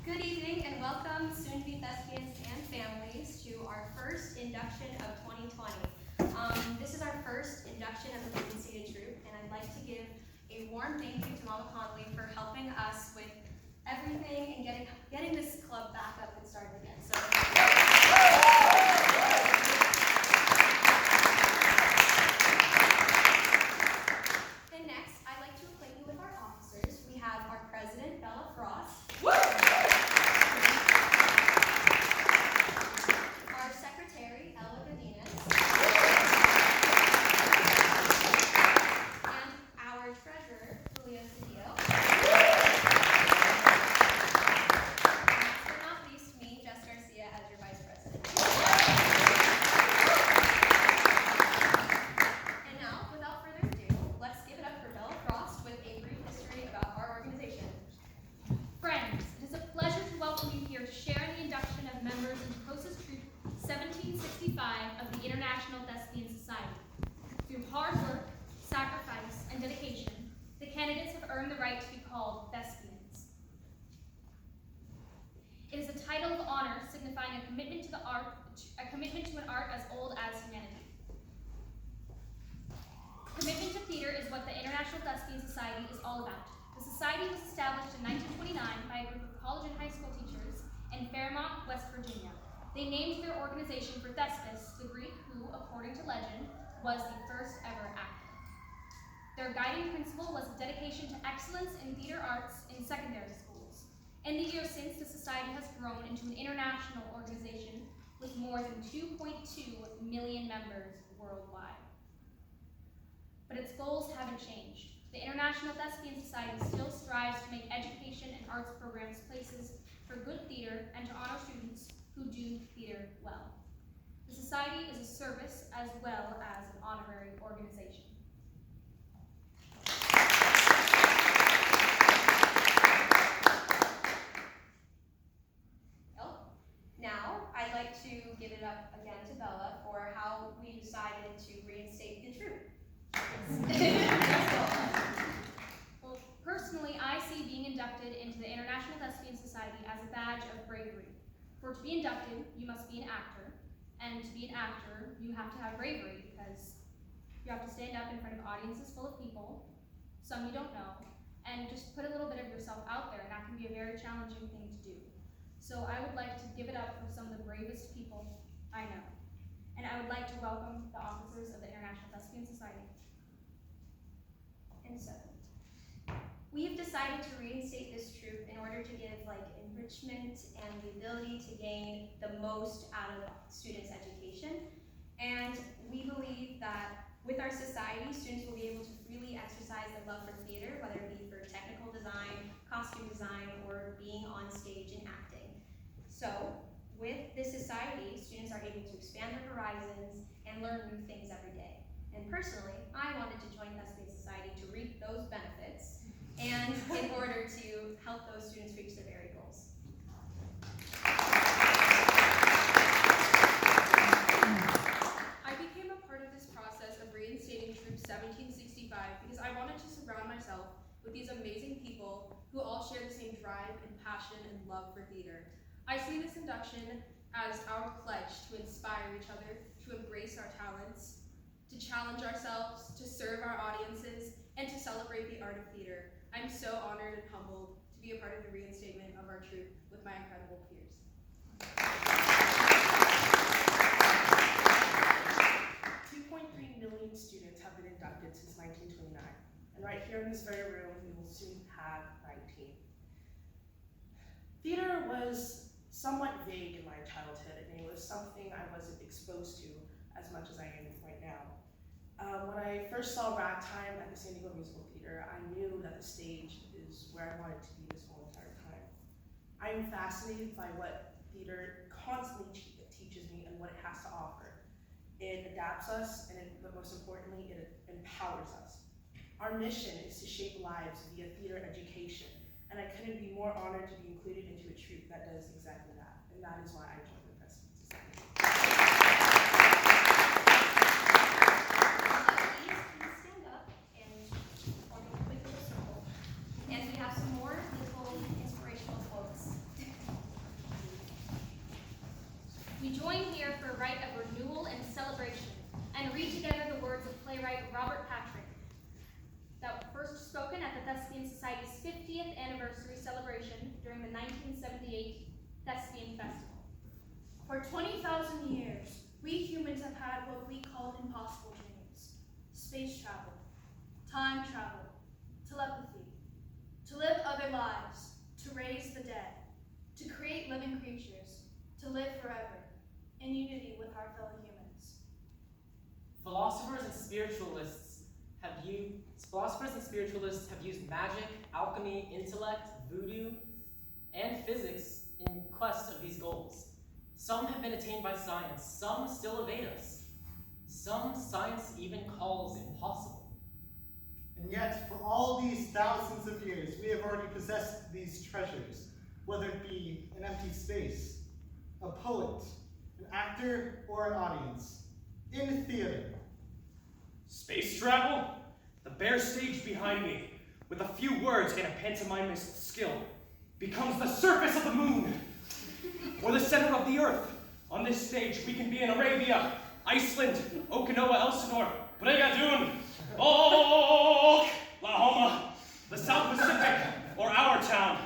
Good evening and welcome, soon-to-be Thespians and families, to our first induction of 2020. This is our first induction of the reinstated troupe, and I'd like to give a warm thank you to Mama Connolly for helping us with everything and getting this club back up and started again. And next, I'd like to acquaint you with our officers. We have our president, Bella Frost. Our secretary, Ella Godinez. And our treasurer, Julio Cedillo. Last but not least, me, Jess Garcia, as your vice president. And now, without further ado, let's give it up for Bella Frost with a brief history about our organization. Friends, it is a pleasure to welcome you here to share in the induction of members into COSA's Troop 1765 of the International Thespian Society. Through hard work, sacrifice, and dedication, the candidates have earned the right to be called Thespians. It is a title of honor signifying a commitment to an art as old as humanity. Commitment to theater is what the International Thespian Society is all about. The society was established in 1929 by a group of college and high school teachers in Fairmont, West Virginia. They named their organization for Thespis, the Greek who, according to legend, was the first ever actor. Their guiding principle was a dedication to excellence in theater arts in secondary schools. In the years since, the society has grown into an international organization with more than 2.2 million members worldwide. But its goals haven't changed. The International Thespian Society still strives to make education and arts programs places for good theater and to honor students who do theater well. The society is a service as well as an honorary organization. Well, now I'd like to give it up again to Bella for how we decided to reinstate the troupe. Well, personally, I see being inducted into the International Thespian Society as a badge of bravery. For to be inducted, you must be an actor, and to be an actor, you have to have bravery because you have to stand up in front of audiences full of people, some you don't know, and just put a little bit of yourself out there, and that can be a very challenging thing to do. So I would like to give it up for some of the bravest people I know. And I would like to welcome the officers of the International Thespian Society. And so, we've decided to reinstate this troupe in order to give enrichment and the ability to gain the most out of students' education. And we believe that with our society, students will be able to freely exercise their love for theater, whether it be for technical design, costume design, or being on stage and acting. So, with this society, students are able to expand their horizons and learn new things every day. And personally, I wanted to join Thespian Society to reap those benefits and in order to help those students reach their very goals. I became a part of this process of reinstating Troop 1765 because I wanted to surround myself with these amazing people who all share the same drive and passion and love for theater. I see this induction as our pledge to inspire each other, to embrace our talents, to challenge ourselves, to serve our audiences, and to celebrate the art of theater. I'm so honored and humbled to be a part of the reinstatement of our troupe with my incredible peers. 2.3 million students have been inducted since 1929, and right here in this very room, we will soon have 19. Theater was somewhat vague in my childhood, and it was something I wasn't exposed to as much as I am right now. When I first saw Ragtime at the San Diego Musical Theater, I knew that the stage is where I wanted to be this whole entire time. I am fascinated by what theater constantly teaches me and what it has to offer. It adapts us, and but most importantly, it empowers us. Our mission is to shape lives via theater education, and I couldn't be more honored to be included into a troupe that does exactly that, and that is why I joined the Thespian Society. Please stand up and form a quick little circle. And we have some more little inspirational quotes. join here for a rite of renewal and celebration, and read together the words of playwright Robert Patrick that were first spoken at the Thespian Society's 50th anniversary celebration during the 1978 Thespian Festival. For 20,000 years, we humans have had what we called impossible dreams. Space travel, time travel, telepathy, to live other lives, to raise the dead, to create living creatures, to live forever, in unity with our fellow humans. Philosophers and spiritualists have used magic, alchemy, intellect, voodoo, and physics in quest of these goals. Some have been attained by science, some still evade us. Some science even calls impossible. And yet, for all these thousands of years, we have already possessed these treasures, whether it be an empty space, a poet, an actor, or an audience, in theater. Space travel? The bare stage behind me, with a few words and a pantomimist skill, becomes the surface of the moon, or the center of the earth. On this stage, we can be in Arabia, Iceland, Okinawa, Elsinore, Brigadoon, Oklahoma, the South Pacific, or our town.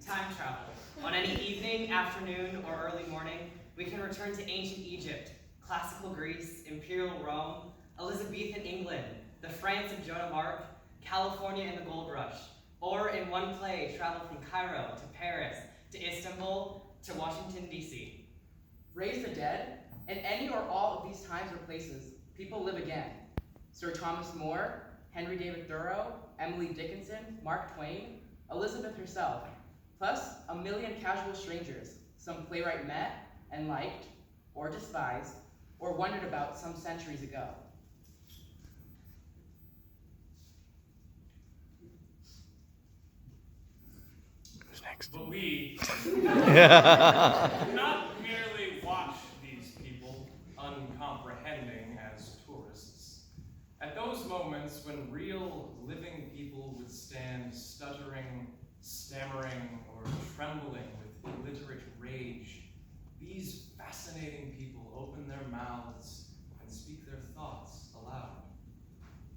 Time travel. On any evening, afternoon, or early morning, we can return to ancient Egypt, classical Greece, imperial Rome, Elizabethan England, the France of Joan of Arc, California in the Gold Rush, or in one play, travel from Cairo to Paris to Istanbul to Washington, D.C. Raise the dead. In any or all of these times or places, people live again. Sir Thomas More, Henry David Thoreau, Emily Dickinson, Mark Twain, Elizabeth herself, plus a million casual strangers some playwright met and liked, or despised, or wondered about some centuries ago. But we not merely watch these people, uncomprehending as tourists. At those moments when real living people would stand stuttering, stammering, or trembling with illiterate rage, these fascinating people open their mouths and speak their thoughts aloud.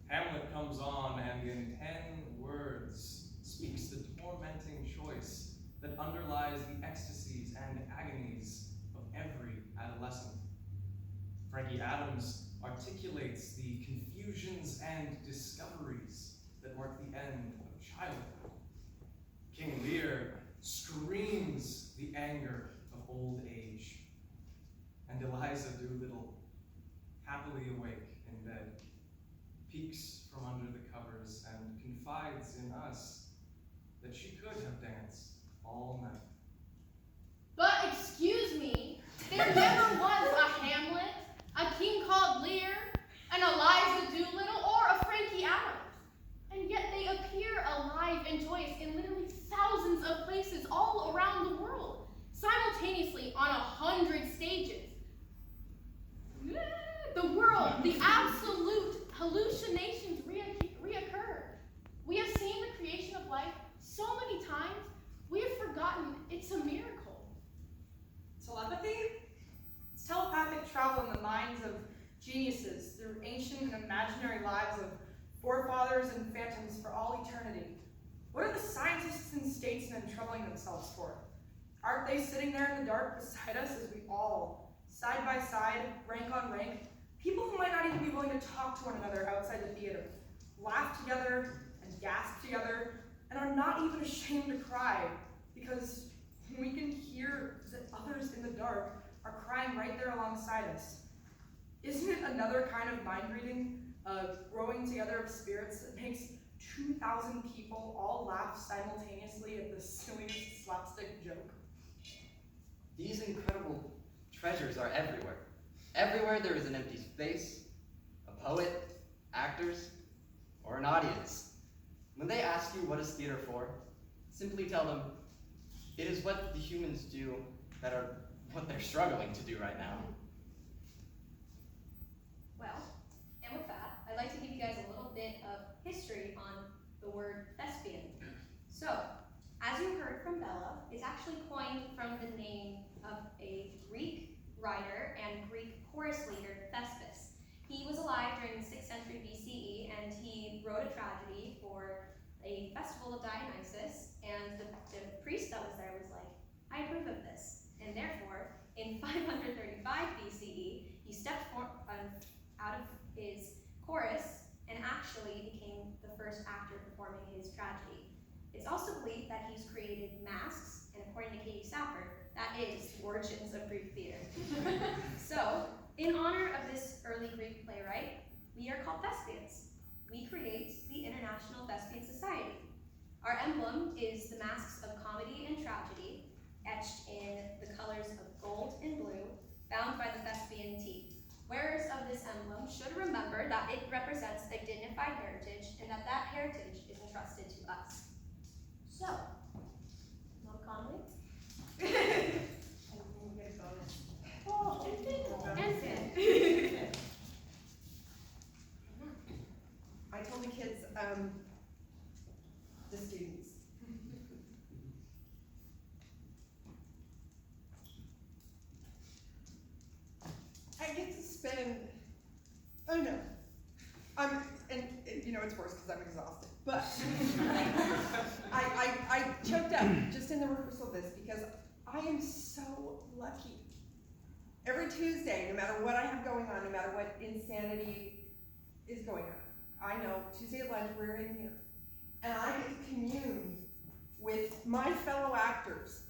Hamlet comes on and in 10 words speaks the tormenting choice that underlies the ecstasies and agonies of every adolescent. Frankie Adams articulates the confusions and discoveries that mark the end of childhood. King Lear screams the anger of old age. And Eliza Doolittle, happily awake in bed, peeks from under the covers and confides in us that she could have danced all night. But excuse me, there never was a Hamlet, a king called Lear, an Eliza Doolittle, or a Frankie Adams. And yet they appear alive and joyous in literally thousands of places all around the world, simultaneously on 100 stages. The world, the absolute hallucinations reoccur. We have seen the creation of life so many times, we have forgotten it's a miracle. Telepathy? It's telepathic travel in the minds of geniuses through ancient and imaginary lives of forefathers and phantoms for all eternity. What are the scientists and statesmen troubling themselves for? Aren't they sitting there in the dark beside us as we all, side by side, rank on rank, people who might not even be willing to talk to one another outside the theater, laugh together and gasp together, and are not even ashamed to cry, because we can hear that others in the dark are crying right there alongside us. Isn't it another kind of mind reading, growing together of spirits that makes 2,000 people all laugh simultaneously at the silliest slapstick joke? These incredible treasures are everywhere. Everywhere there is an empty space, a poet, actors, or an audience. When they ask you what is theater for, simply tell them, it is what the humans do that are what they're struggling to do right now. Well, and with that, I'd like to give you guys a little bit of history on the word thespian. So, as you heard from Bella, it's actually actually coined from the name of a Greek writer and Greek chorus leader, Thespian. He was alive during the 6th century BCE, and he wrote a tragedy for a festival of Dionysus, and the priest that was there was like, I approve of this. And therefore, in 535 BCE, he stepped out of his chorus and actually became the first actor performing his tragedy. It's also believed that he's created masks, and according to Katie Sapper, that is the origins of Greek theater. So, in honor of this early Greek playwright, we are called Thespians. We create the International Thespian Society. Our emblem is the masks of comedy and tragedy, etched in the colors of gold and blue, bound by the Thespian T. Wearers of this emblem should remember that it represents a dignified heritage and that that heritage is entrusted to us. So, Mom Conley? Oh, and Finn. I told the kids, the students. I get to spend, oh no, and you know it's worse because I'm exhausted, but I choked up just in the rehearsal of this because I am so lucky. Every Tuesday, no matter what I have going on, no matter what insanity is going on, I know Tuesday at lunch we're in here, and I get to commune with my fellow actors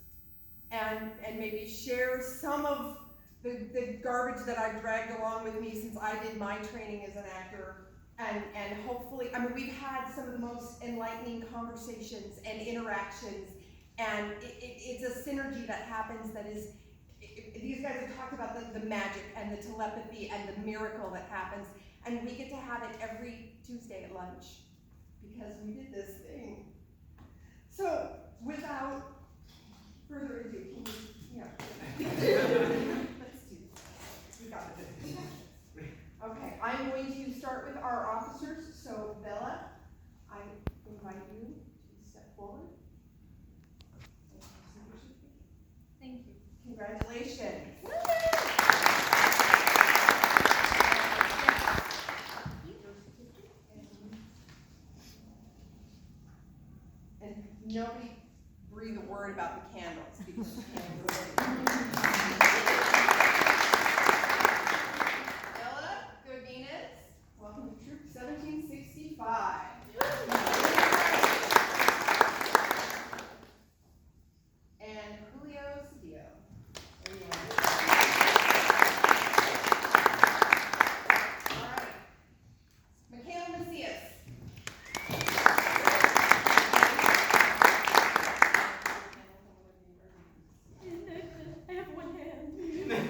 and maybe share some of the garbage that I've dragged along with me since I did my training as an actor, and hopefully, I mean, we've had some of the most enlightening conversations and interactions, and it's a synergy that happens that is, these guys have talked about the magic and the telepathy and the miracle that happens, and we get to have it every Tuesday at lunch because we did this thing. So, without further ado, can you, let's do this. We got this. Okay, I'm going to start with our officers. So, Bella, I invite you to step forward. Thank you. Congratulations. And nobody breathe a word about the candles because the candles are Ella Godinez, welcome to Troop 1765. And Julio Cedillo. There you are. All right. Michaela Macias. I have one hand.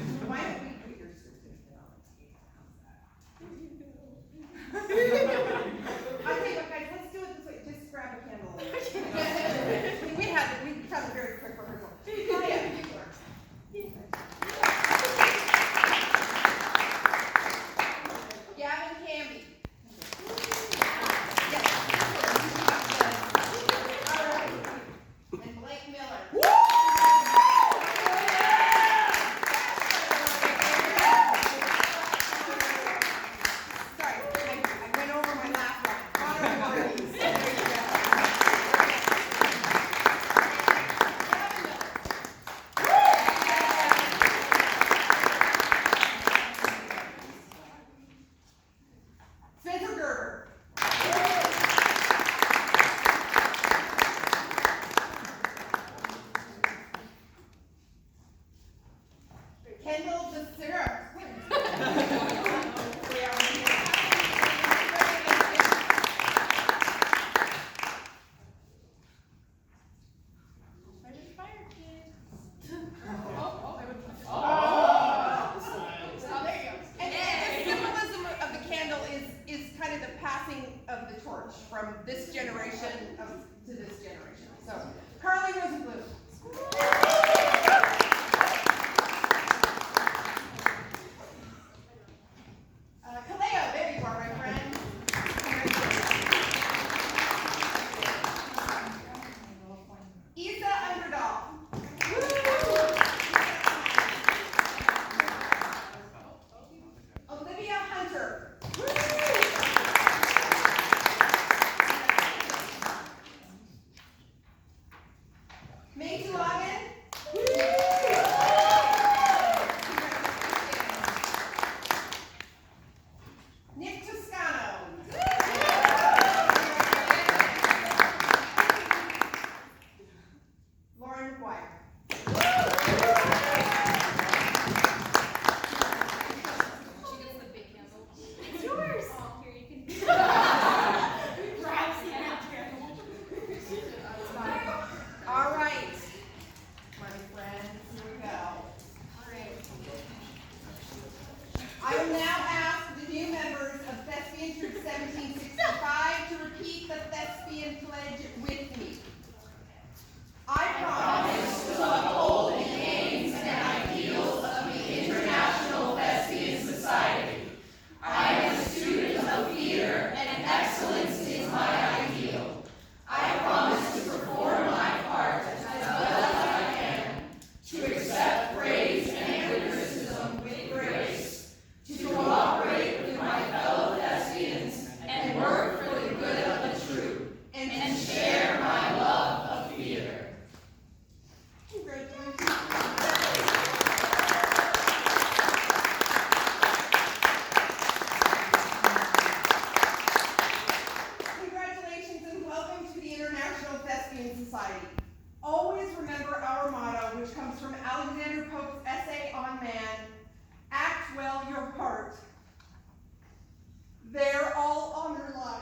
Macy Logan. Nick Toscano. Lauren McGuire. She gets the big candle. It's yours. Oh, here you can. All right, my friends, here we go. All right. I will now ask the new members of Thespian Troop 1765 to repeat the Thespian pledge with me. I promise to uphold the aims and ideals of the International Thespian Society. I am a student of theater, and excellence is my ideal. I promise to perform my part as well as I can, to accept praise and criticism with grace, to cooperate with my fellow thespians, and work for the good of the troupe, and share my love of theater. Congratulations. Congratulations and welcome to the International Thespian Society. Always remember our motto, which comes from Alexander Pope's essay on man, act well your part. There all honor lies.